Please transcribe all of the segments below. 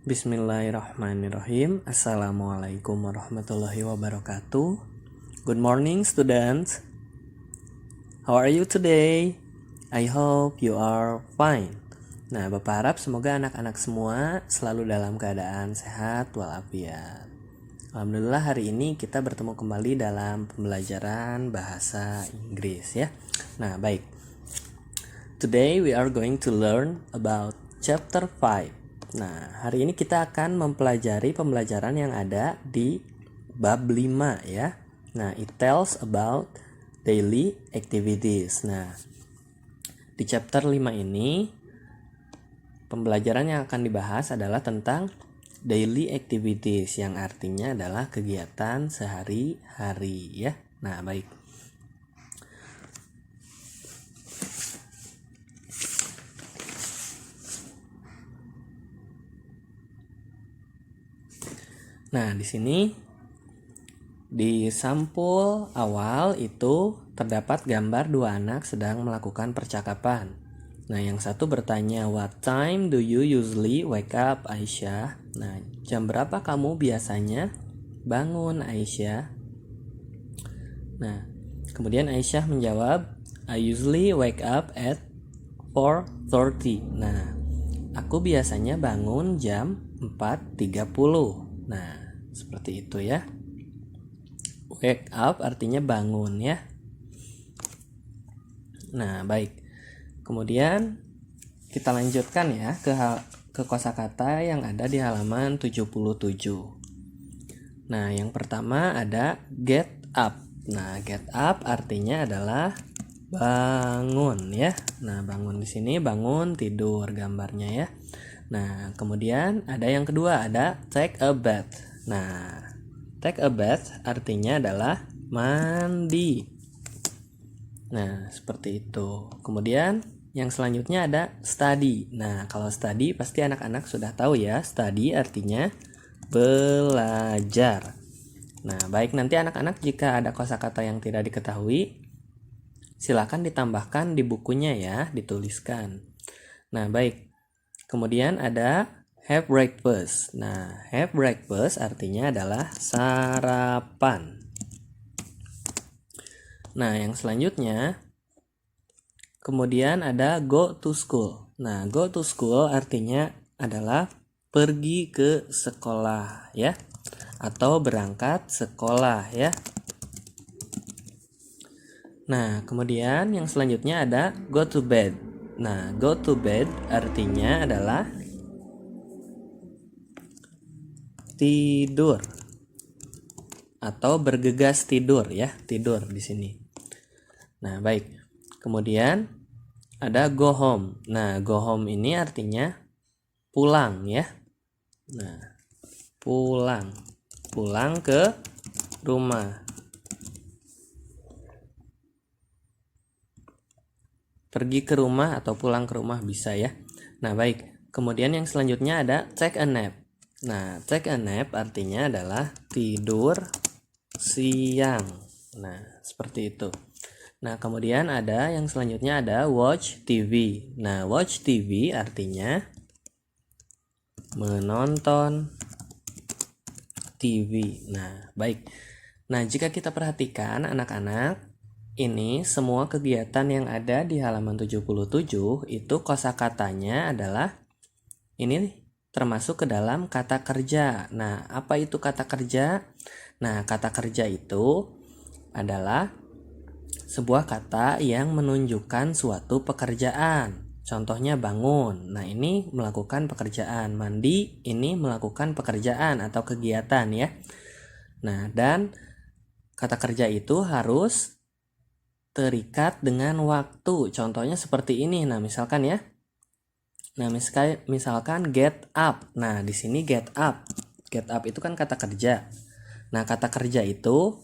Bismillahirrahmanirrahim. Assalamualaikum warahmatullahi wabarakatuh. Good morning, students. How are you today? I hope you are fine. Nah, Bapak harap semoga anak-anak semua selalu dalam keadaan sehat walafiat. Alhamdulillah hari ini kita bertemu kembali dalam pembelajaran bahasa Inggris ya. Nah, baik. Today we are going to learn about chapter 5. Nah, hari ini kita akan mempelajari pembelajaran yang ada di bab 5 ya. Nah, it tells about daily activities. Nah, di chapter 5 ini pembelajaran yang akan dibahas adalah tentang daily activities yang artinya adalah kegiatan sehari-hari ya. Nah, baik. Nah, di sini di sampul awal itu terdapat gambar dua anak sedang melakukan percakapan. Nah, yang satu bertanya, "What time do you usually wake up, Aisyah?" Nah, jam berapa kamu biasanya bangun, Aisyah? Nah, kemudian Aisyah menjawab, "I usually wake up at 4:30. Nah, aku biasanya bangun jam 4:30. Nah, seperti itu ya. Wake up artinya bangun ya. Nah, baik. Kemudian kita lanjutkan ya ke kosakata yang ada di halaman 77. Nah, yang pertama ada get up. Nah, get up artinya adalah bangun ya. Nah, bangun di sini bangun tidur gambarnya ya. Nah, kemudian ada yang kedua ada take a bath. Nah, take a bath artinya adalah mandi. Nah, seperti itu. Kemudian yang selanjutnya ada study. Nah, kalau study pasti anak-anak sudah tahu ya. Study artinya belajar. Nah, baik, nanti anak-anak jika ada kosakata yang tidak diketahui, silakan ditambahkan di bukunya ya, dituliskan. Nah, baik. Kemudian ada have breakfast. Nah, have breakfast artinya adalah sarapan. Nah, yang selanjutnya kemudian ada go to school. Nah, go to school artinya adalah pergi ke sekolah ya, atau berangkat sekolah ya. Nah, kemudian yang selanjutnya ada go to bed. Nah, go to bed artinya adalah tidur atau bergegas tidur ya, tidur di sini. Nah, baik. Kemudian ada go home. Nah, go home ini artinya pulang ya. Nah, pulang ke rumah. Pergi ke rumah atau pulang ke rumah bisa ya. Nah, baik. Kemudian yang selanjutnya ada take a nap. Nah, take a nap artinya adalah tidur siang. Nah, seperti itu. Nah, kemudian ada yang selanjutnya ada watch TV. Nah, watch TV artinya menonton TV. Nah, baik. Nah, jika kita perhatikan anak-anak, ini semua kegiatan yang ada di halaman 77 itu kosakatanya adalah ini termasuk ke dalam kata kerja. Nah, apa itu kata kerja? Nah, kata kerja itu adalah sebuah kata yang menunjukkan suatu pekerjaan. Contohnya bangun. Nah, ini melakukan pekerjaan. Mandi ini melakukan pekerjaan atau kegiatan ya. Nah, dan kata kerja itu harus terikat dengan waktu. Contohnya seperti ini. Nah, misalkan ya. Nah, misalkan get up. Nah, di sini get up. Get up itu kan kata kerja. Nah, kata kerja itu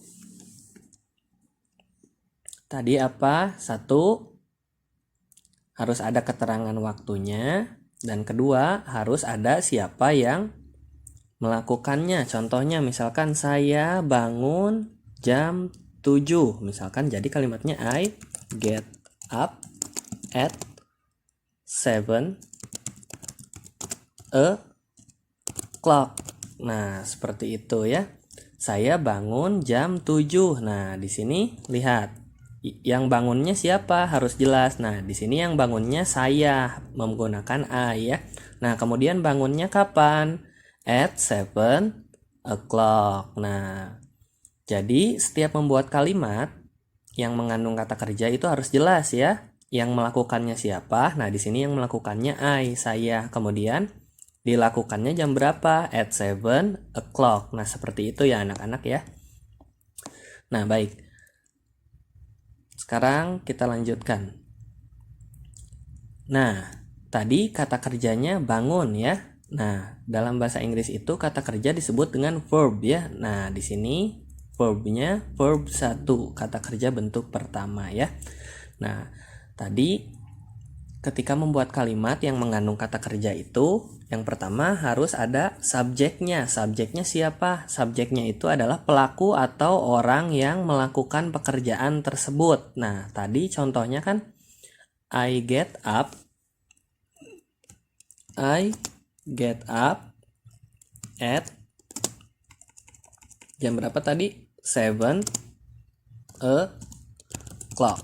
tadi apa? Satu, harus ada keterangan waktunya. Dan kedua, harus ada siapa yang melakukannya. Contohnya misalkan saya bangun jam 7. Misalkan jadi kalimatnya I get up at 7 a.m. o'clock. Nah, seperti itu ya. Saya bangun jam 7. Nah, di sini lihat. Yang bangunnya siapa? Harus jelas. Nah, di sini yang bangunnya saya menggunakan I ya. Nah, kemudian bangunnya kapan? At 7 o'clock. Nah, jadi setiap membuat kalimat yang mengandung kata kerja itu harus jelas ya. Yang melakukannya siapa? Nah, di sini yang melakukannya I, saya. Kemudian dilakukannya jam berapa? At 7 o'clock. Nah, seperti itu ya anak-anak ya. Nah, baik. Sekarang kita lanjutkan. Nah, tadi kata kerjanya bangun ya. Nah, dalam bahasa Inggris itu kata kerja disebut dengan verb ya. Nah, di sini verbnya verb 1, kata kerja bentuk pertama ya. Nah, tadi ketika membuat kalimat yang mengandung kata kerja itu, yang pertama harus ada subjeknya. Subjeknya siapa? Subjeknya itu adalah pelaku atau orang yang melakukan pekerjaan tersebut. Nah, tadi contohnya kan I get up at jam berapa tadi? 7 o'clock.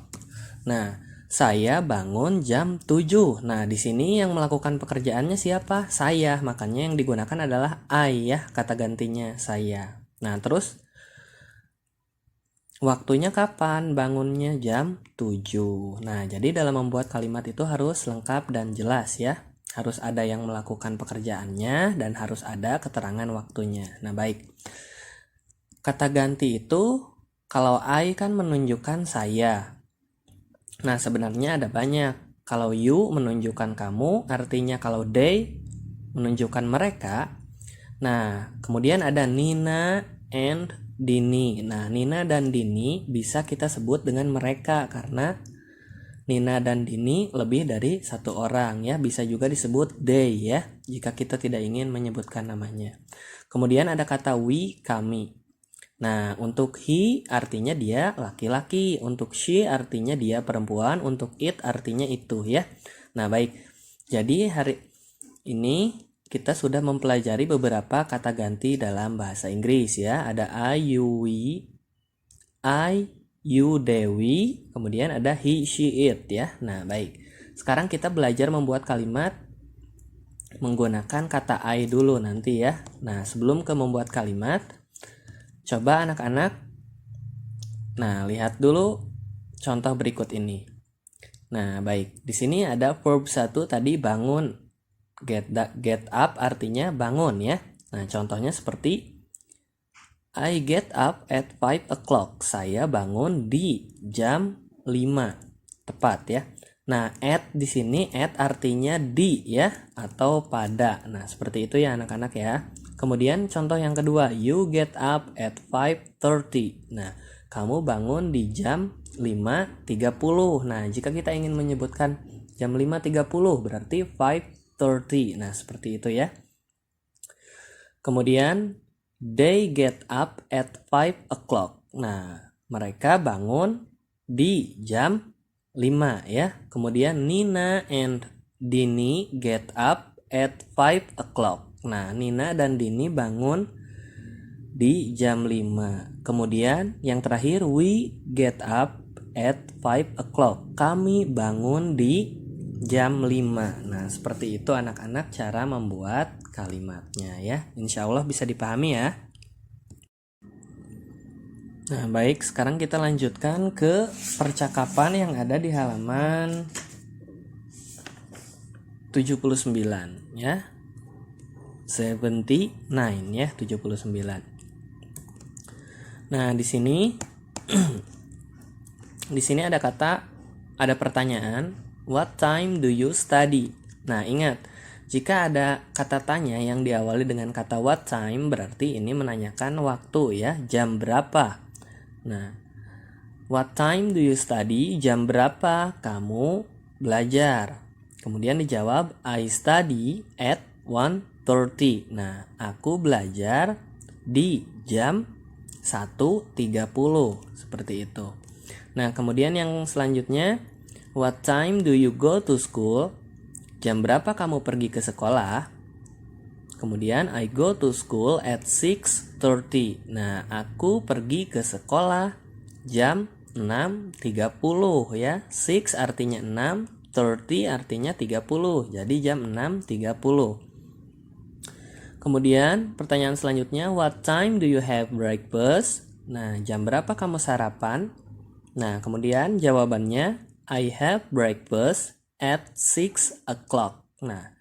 Nah, saya bangun jam 7. Nah, di sini yang melakukan pekerjaannya siapa? Saya. Makanya yang digunakan adalah I ya, kata gantinya saya. Nah, terus waktunya kapan? Bangunnya jam 7. Nah, jadi dalam membuat kalimat itu harus lengkap dan jelas ya. Harus ada yang melakukan pekerjaannya dan harus ada keterangan waktunya. Nah, baik. Kata ganti itu kalau I kan menunjukkan saya. Nah, sebenarnya ada banyak. Kalau you menunjukkan kamu, artinya kalau they menunjukkan mereka. Nah, kemudian ada Nina and Dini. Nah, Nina dan Dini bisa kita sebut dengan mereka karena Nina dan Dini lebih dari satu orang ya. Bisa juga disebut they ya, jika kita tidak ingin menyebutkan namanya. Kemudian ada kata we, kami. Nah, untuk he artinya dia laki-laki, untuk she artinya dia perempuan, untuk it artinya itu ya. Nah, baik. Jadi hari ini kita sudah mempelajari beberapa kata ganti dalam bahasa Inggris ya. Ada I, you, we, I, you, they, we, kemudian ada he, she, it ya. Nah, baik. Sekarang kita belajar membuat kalimat menggunakan kata I dulu nanti ya. Nah, sebelum ke membuat kalimat, coba anak-anak, nah lihat dulu contoh berikut ini. Nah, baik. Di sini ada verb 1 tadi bangun. Get up artinya bangun ya. Nah, contohnya seperti I get up at 5 o'clock. Saya bangun di jam 5. Tepat ya. Nah, at di sini at artinya di ya atau pada. Nah, seperti itu ya anak-anak ya. Kemudian contoh yang kedua, you get up at 5:30. Nah, kamu bangun di jam 5:30. Nah, jika kita ingin menyebutkan jam 5:30 berarti 5:30. Nah, seperti itu ya. Kemudian they get up at 5 o'clock. Nah, mereka bangun di jam 5 ya. Kemudian Nina and Dini get up at 5 o'clock. Nah, Nina dan Dini bangun di jam 5. Kemudian yang terakhir we get up at 5 o'clock. Kami bangun di jam 5. Nah, seperti itu anak-anak cara membuat kalimatnya ya. Insya Allah bisa dipahami ya. Nah, baik, sekarang kita lanjutkan ke percakapan yang ada di halaman 79 ya. 79 ya, 79. Nah, di sini ada pertanyaan, what time do you study? Nah, ingat, jika ada kata tanya yang diawali dengan kata what time, berarti ini menanyakan waktu ya, jam berapa. Nah, what time do you study? Jam berapa kamu belajar? Kemudian dijawab, I study at 1:30. Nah, aku belajar di jam 1:30. Seperti itu. Nah, kemudian yang selanjutnya, what time do you go to school? Jam berapa kamu pergi ke sekolah? kemudian I go to school at 6:30. Nah, aku pergi ke sekolah jam 6.30 ya. 6 artinya 6, 30 artinya 30. Jadi jam 6.30. Kemudian pertanyaan selanjutnya, what time do you have breakfast? Nah, jam berapa kamu sarapan? Nah, kemudian jawabannya I have breakfast at 6 o'clock. Nah,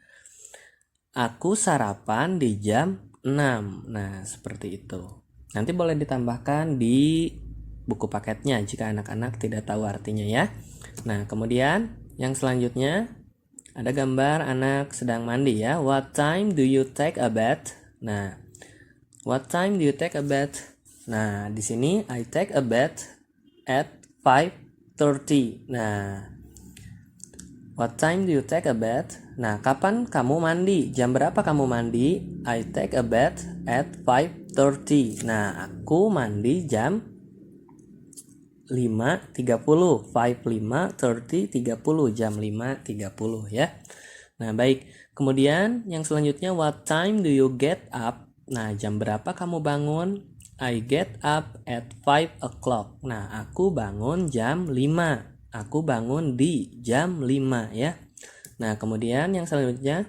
aku sarapan di jam 6. Nah, seperti itu. Nanti boleh ditambahkan di buku paketnya jika anak-anak tidak tahu artinya ya. Nah, kemudian yang selanjutnya ada gambar anak sedang mandi ya. What time do you take a bath? Nah, what time do you take a bath? Nah, di sini I take a bath at 5:30. Nah, what time do you take a bath? Nah, kapan kamu mandi? Jam berapa kamu mandi? I take a bath at 5:30. Nah, aku mandi jam 5.30. 5, 5, 30, 30. Jam 5.30 ya. Nah, baik. Kemudian yang selanjutnya, what time do you get up? Nah, jam berapa kamu bangun? I get up at 5 o'clock. Nah, aku bangun jam 5. Aku bangun di jam 5 ya. Nah, kemudian yang selanjutnya,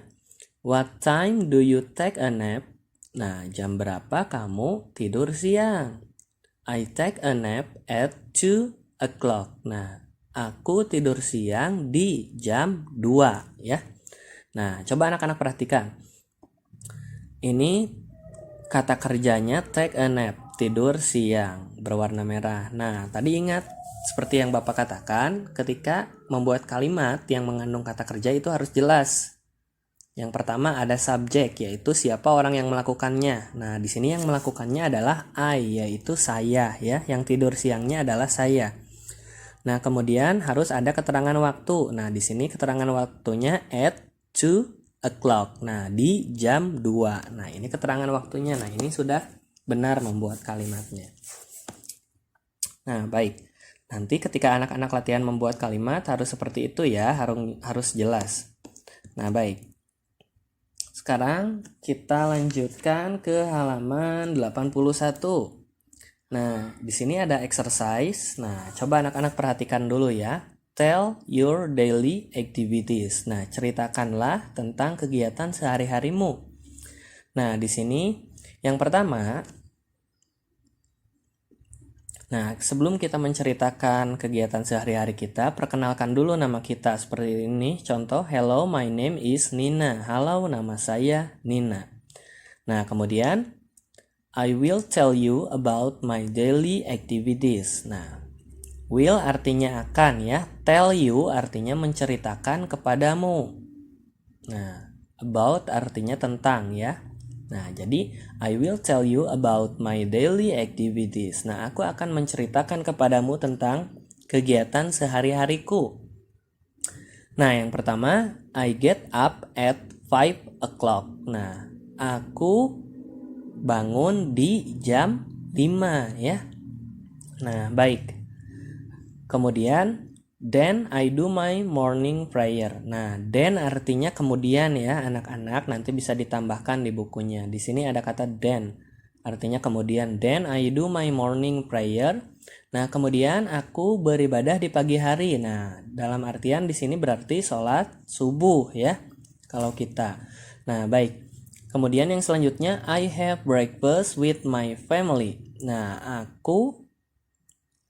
what time do you take a nap? Nah, jam berapa kamu tidur siang? I take a nap at 2 o'clock. Nah, aku tidur siang di jam 2 ya. Nah, coba anak-anak perhatikan. Ini kata kerjanya take a nap, tidur siang, berwarna merah. Nah, tadi ingat seperti yang Bapak katakan, ketika membuat kalimat yang mengandung kata kerja itu harus jelas. Yang pertama ada subjek, yaitu siapa orang yang melakukannya. Nah, di sini yang melakukannya adalah I, yaitu saya ya. Yang tidur siangnya adalah saya. Nah, kemudian harus ada keterangan waktu. Nah, di sini keterangan waktunya at 2 o'clock. Nah, di jam 2. Nah, ini keterangan waktunya. Nah, ini sudah benar membuat kalimatnya. Nah, baik. Nanti ketika anak-anak latihan membuat kalimat harus seperti itu ya, harus jelas. Nah, baik. Sekarang kita lanjutkan ke halaman 81. Nah, di sini ada exercise. Nah, coba anak-anak perhatikan dulu ya. Tell your daily activities. Nah, ceritakanlah tentang kegiatan sehari-harimu. Nah, di sini yang pertama, nah, sebelum kita menceritakan kegiatan sehari-hari kita, perkenalkan dulu nama kita seperti ini. Contoh, hello, my name is Nina. Halo, nama saya Nina. Nah, kemudian, I will tell you about my daily activities. Nah, will artinya akan ya. Tell you artinya menceritakan kepadamu. Nah, about artinya tentang ya. Nah, jadi I will tell you about my daily activities. Nah, aku akan menceritakan kepadamu tentang kegiatan sehari-hariku. Nah, yang pertama, I get up at 5 o'clock. Nah, aku bangun di jam 5 ya. Nah, baik. Kemudian, then I do my morning prayer. Nah, then artinya kemudian ya anak-anak, nanti bisa ditambahkan di bukunya. Di sini ada kata then, artinya kemudian. Then I do my morning prayer. Nah, kemudian aku beribadah di pagi hari. Nah, dalam artian di sini berarti sholat subuh ya, kalau kita. Nah, baik. Kemudian yang selanjutnya, I have breakfast with my family. Nah, aku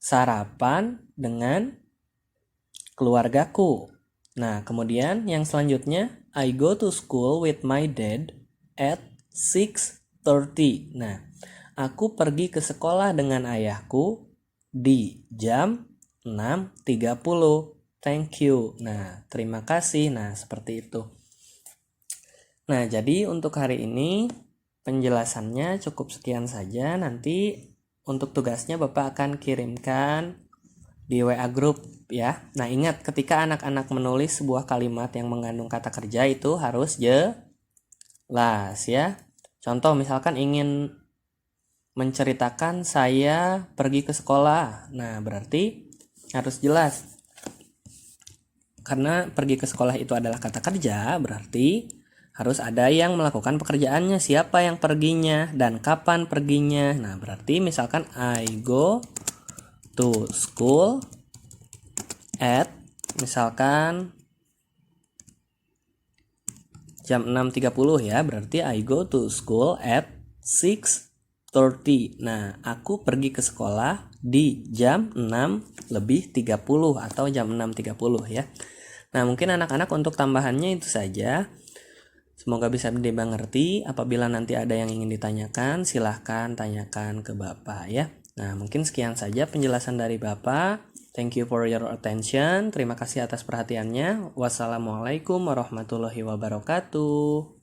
sarapan dengan keluargaku. Nah, kemudian yang selanjutnya, I go to school with my dad at 6:30. Nah, aku pergi ke sekolah dengan ayahku di jam 6.30. Thank you. Nah, terima kasih. Nah, seperti itu. Nah, jadi untuk hari ini penjelasannya cukup sekian saja. Nanti untuk tugasnya Bapak akan kirimkan di WA group ya. Nah, ingat ketika anak-anak menulis sebuah kalimat yang mengandung kata kerja itu harus jelas ya. Contoh misalkan ingin menceritakan saya pergi ke sekolah. Nah, berarti harus jelas. Karena pergi ke sekolah itu adalah kata kerja, berarti harus ada yang melakukan pekerjaannya, siapa yang perginya dan kapan perginya. Nah, berarti misalkan I go to school at misalkan jam 6.30 ya, berarti I go to school at 6:30. Nah, aku pergi ke sekolah di jam 6:30 atau jam 6.30 ya. Nah, mungkin anak-anak untuk tambahannya itu saja. Semoga bisa dimengerti. Apabila nanti ada yang ingin ditanyakan, silahkan tanyakan ke Bapak ya. Nah, mungkin sekian saja penjelasan dari Bapak. Thank you for your attention. Terima kasih atas perhatiannya. Wassalamualaikum warahmatullahi wabarakatuh.